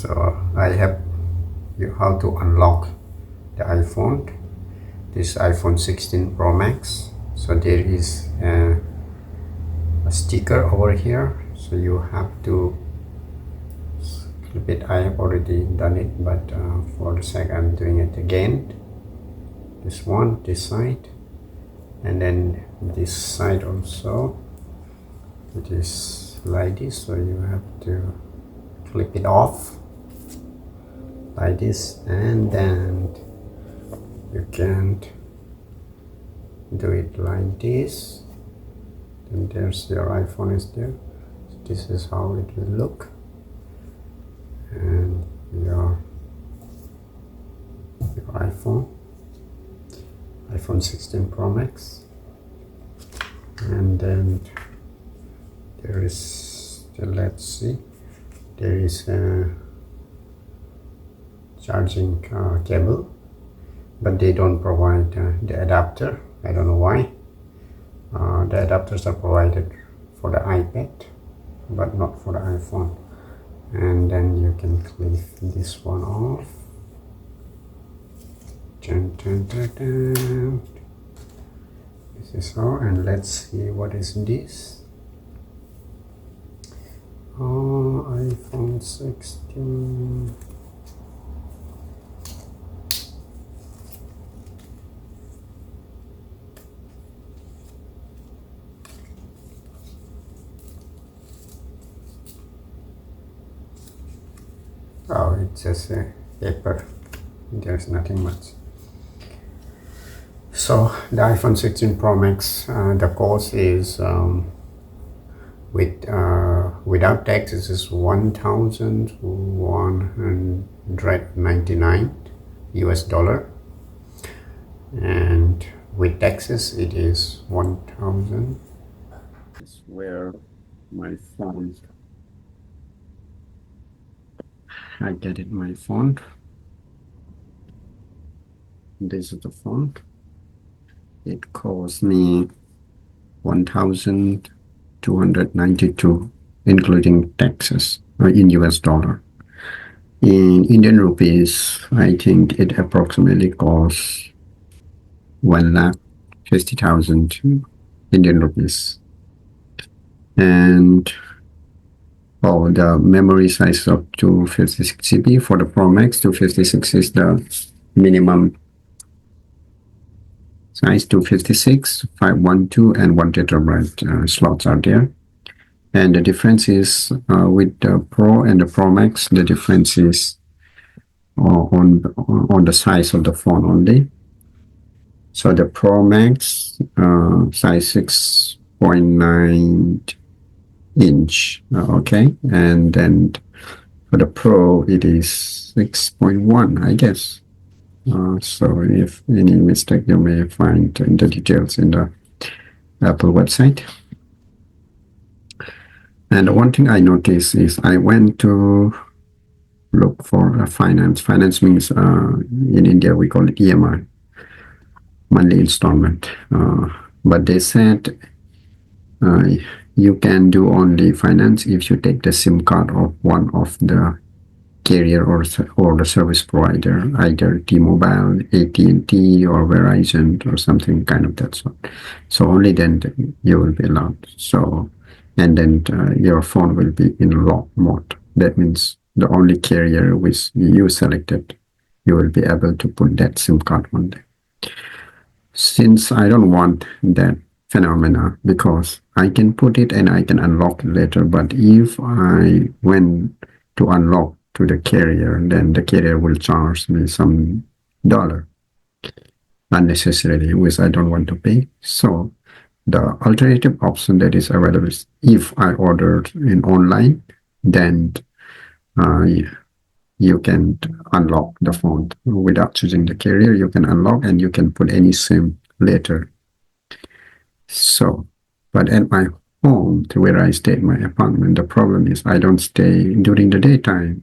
So I have you how to unlock the iPhone. This iPhone 16 Pro Max. So there is a sticker over here, so you have to clip it. I have already done it, but for the sake I'm doing it again. This one, this side, and then this side also. It is like this, so you have to clip it off like this, and then you can do it like this. And there's your iPhone is there. So this is how it will look, and your iPhone 16 Pro Max. And then there is let's see, there is a charging cable, but they don't provide the adapter. I don't know why. The adapters are provided for the iPad but not for the iPhone. And then you can clip this one off. Dun, dun, dun, dun. This is all, and let's see what is this. iPhone 16. Oh, it's just a paper. There's nothing much. So the iPhone 16 Pro Max, the cost is without taxes is $1,199 US, and with taxes it is 1,000. This is where my phone. I get it, my font. This is the font. It cost me 1,292, including taxes, in US dollar. In Indian rupees, I think it approximately costs 1,50,000 Indian rupees. And the memory size of 256 GB for the Pro Max. 256 is the minimum size. 256, 512, and 1 terabyte slots are there. And the difference is with the Pro and the Pro Max, the difference is on the size of the phone only. So the Pro Max size 6.9 inch, okay, and then for the Pro it is 6.1, I guess. So if any mistake, you may find in the details in the Apple website. And one thing I noticed is I went to look for a finance. Finance means in India we call it EMI, monthly installment. But they said you can do only finance if you take the SIM card of one of the carrier or the service provider, either T-Mobile, AT&T, or Verizon, or something kind of that sort. So only then you will be allowed. So, and then your phone will be in lock mode. That means the only carrier which you selected, you will be able to put that SIM card on there. Since I don't want that phenomena, because I can put it and I can unlock it later, but if I went to unlock to the carrier, then the carrier will charge me some dollar unnecessarily, which I don't want to pay. So the alternative option that is available is if I ordered in online, then you can unlock the phone without choosing the carrier. You can unlock and you can put any SIM later. So, but at my home, to where I stay in my apartment, the problem is I don't stay during the daytime.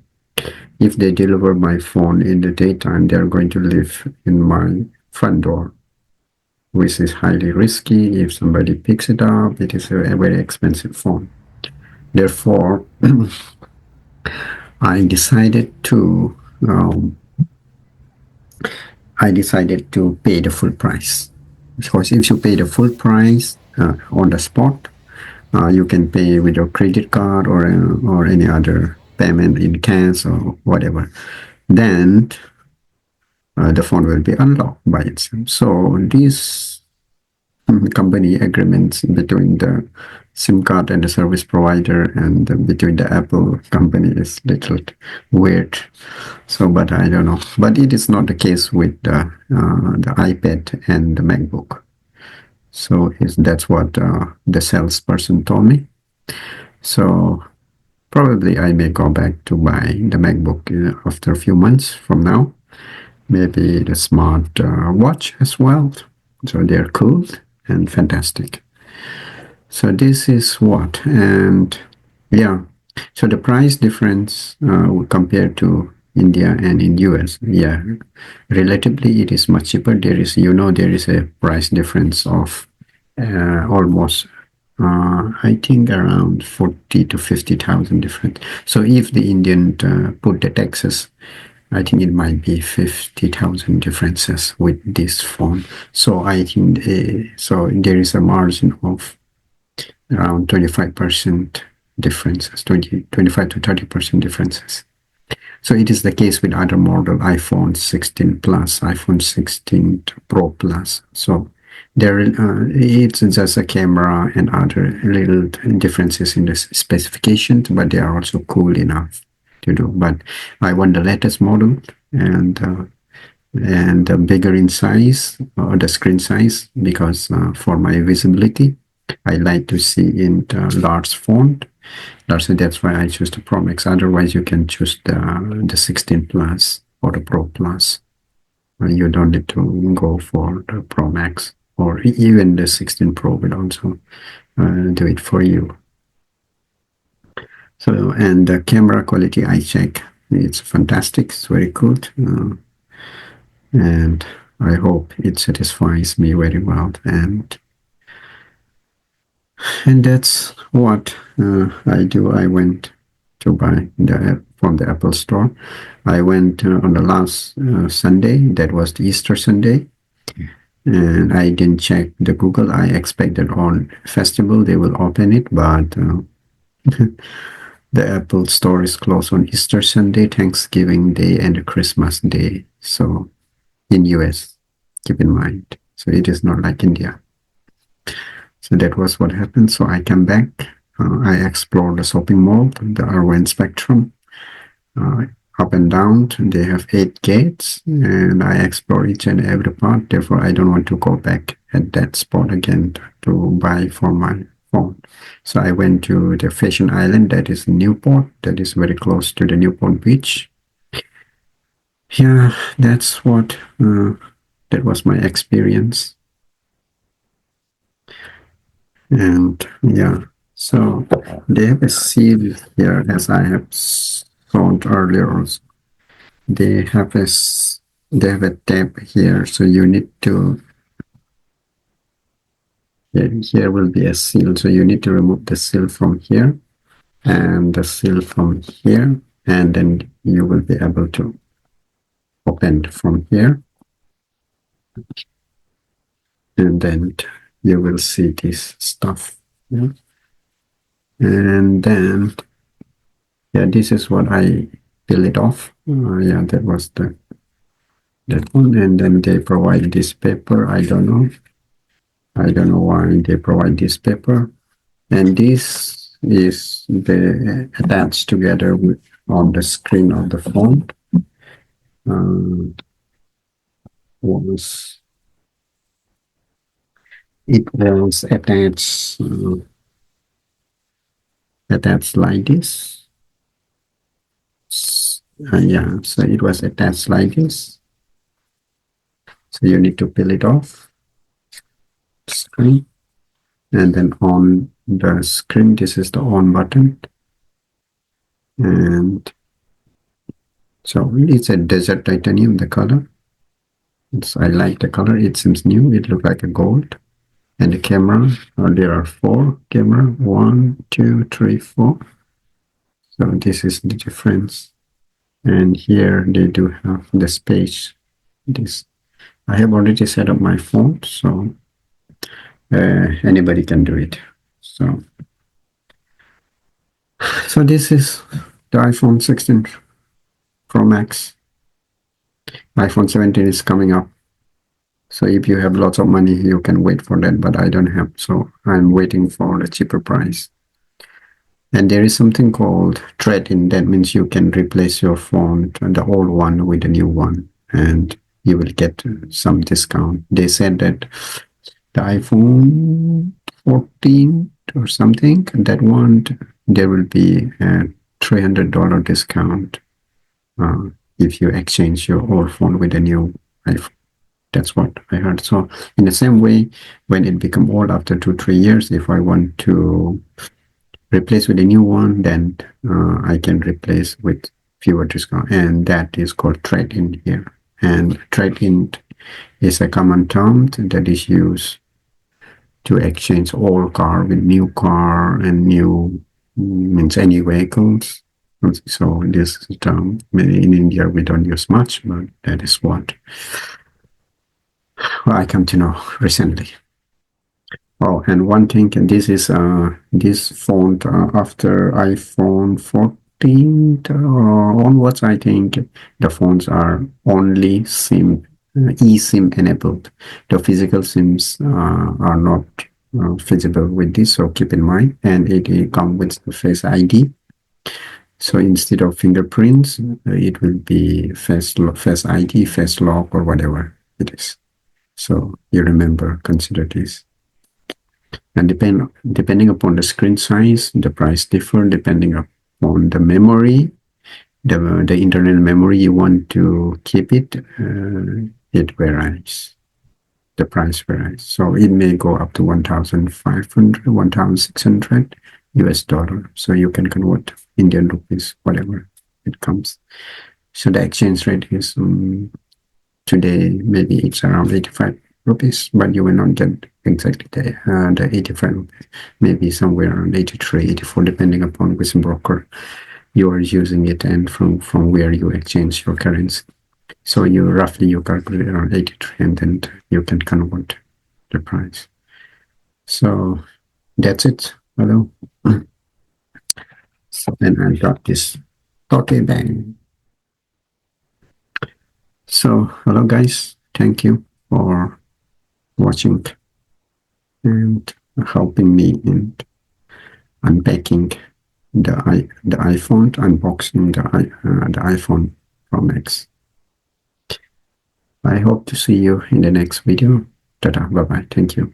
If they deliver my phone in the daytime, they're going to live in my front door, which is highly risky. If somebody picks it up, it is a very expensive phone. Therefore, I decided to um, I decided to pay the full price. Because if you pay the full price on the spot, you can pay with your credit card or any other payment in cash or whatever. Then the phone will be unlocked by itself. So these company agreements between the SIM card and the service provider and between the Apple company is little weird. So, but I don't know. But it is not the case with the iPad and the MacBook. So that's what the salesperson told me. So probably I may go back to buy the MacBook after a few months from now. Maybe the smart watch as well. So they're cool and fantastic. So this is what, and yeah. So the price difference compared to India and in US, yeah, relatively it is much cheaper. There is a price difference of almost, I think around 40 to 50,000 different. So if the Indian put the taxes, I think it might be 50,000 differences with this phone. So I think so there is a margin of around 25% differences, 25 to 30% differences. So it is the case with other model iPhone 16 Plus, iPhone 16 Pro Plus. So it's just a camera and other little differences in the specifications, but they are also cool enough to do. But I want the latest model and bigger in size or the screen size because for my visibility, I like to see in the large font. That's why I choose the Pro Max. Otherwise, you can choose the 16 Plus or the Pro Plus. You don't need to go for the Pro Max, or even the 16 Pro will also do it for you. So, and the camera quality I check, it's fantastic. It's very good. And I hope it satisfies me very well. And that's what I do. I went to buy from the Apple store. I went on the last Sunday. That was the Easter Sunday. And I didn't check the Google. I expected on festival they will open it, but the Apple store is closed on Easter Sunday, Thanksgiving Day, and Christmas Day. So in US, keep in mind. So it is not like India. So that was what happened. So I came back. I explored the shopping mall, the Irvine Spectrum, uh, up and down. They have 8 gates, and I explore each and every part. Therefore, I don't want to go back at that spot again to buy for my phone. So I went to the Fashion Island, that is Newport, that is very close to the Newport Beach. Yeah, that was my experience. And yeah, so they have a seal here, as I have shown earlier. Also, they have a they have a tab here, so you need to. Here will be a seal, so you need to remove the seal from here and the seal from here, and then you will be able to open from here, and then you will see this stuff. Yeah. And then yeah, this is what I peel it off. Yeah, that was that one. And then they provide this paper. I don't know. I don't know why they provide this paper. And this is the attached together with on the screen of the phone. Was it was attached like this. Yeah, so it was attached like this. So you need to peel it off screen, and then on the screen, this is the on button, and so it's a desert titanium, the color. I like the color. It seems new. It looks like a gold. And the camera, there are 4 camera, 1, 2, 3, 4. So this is the difference. And here they do have this page. This I have already set up my phone, so anybody can do it. So this is the iPhone 16 Pro Max. iPhone 17 is coming up. So if you have lots of money, you can wait for that, but I don't have, so I'm waiting for a cheaper price. And there is something called trade-in. That means you can replace your phone, the old one, with a new one, and you will get some discount. They said that the iPhone 14 or something, that one, there will be a $300 discount if you exchange your old phone with a new iPhone. That's what I heard. So in the same way, when it become old after 2-3 years, if I want to replace with a new one, then I can replace with fewer discount, and that is called trade-in here. And trade-in is a common term that is used to exchange old car with new car, and new means any vehicles. So this term, maybe in India we don't use much, but that is what I come to know recently. Oh, and one thing, this is this phone after iPhone 14 onwards, I think the phones are only SIM eSIM enabled. The physical SIMs are not feasible with this, so keep in mind. And it comes with the Face ID. So instead of fingerprints, it will be face ID, face lock, or whatever it is. So you remember, consider this. And depending upon the screen size, the price differ. Depending upon the memory, the internal memory you want to keep it, it varies. The price varies. So it may go up to 1,500, 1,600 US dollar. So you can convert Indian rupees, whatever it comes. So the exchange rate is today, maybe it's around 85 rupees, but you will not get exactly the 85 rupees, maybe somewhere around 83, 84, depending upon which broker you are using it and from where you exchange your currency. So you calculate around 83, and then you can convert the price. So that's it. Hello. So then I got this tote bag. So hello guys, thank you for watching and helping me in unpacking the iPhone, unboxing the iPhone Pro Max. I hope to see you in the next video. Ta-ta, bye-bye. Thank you.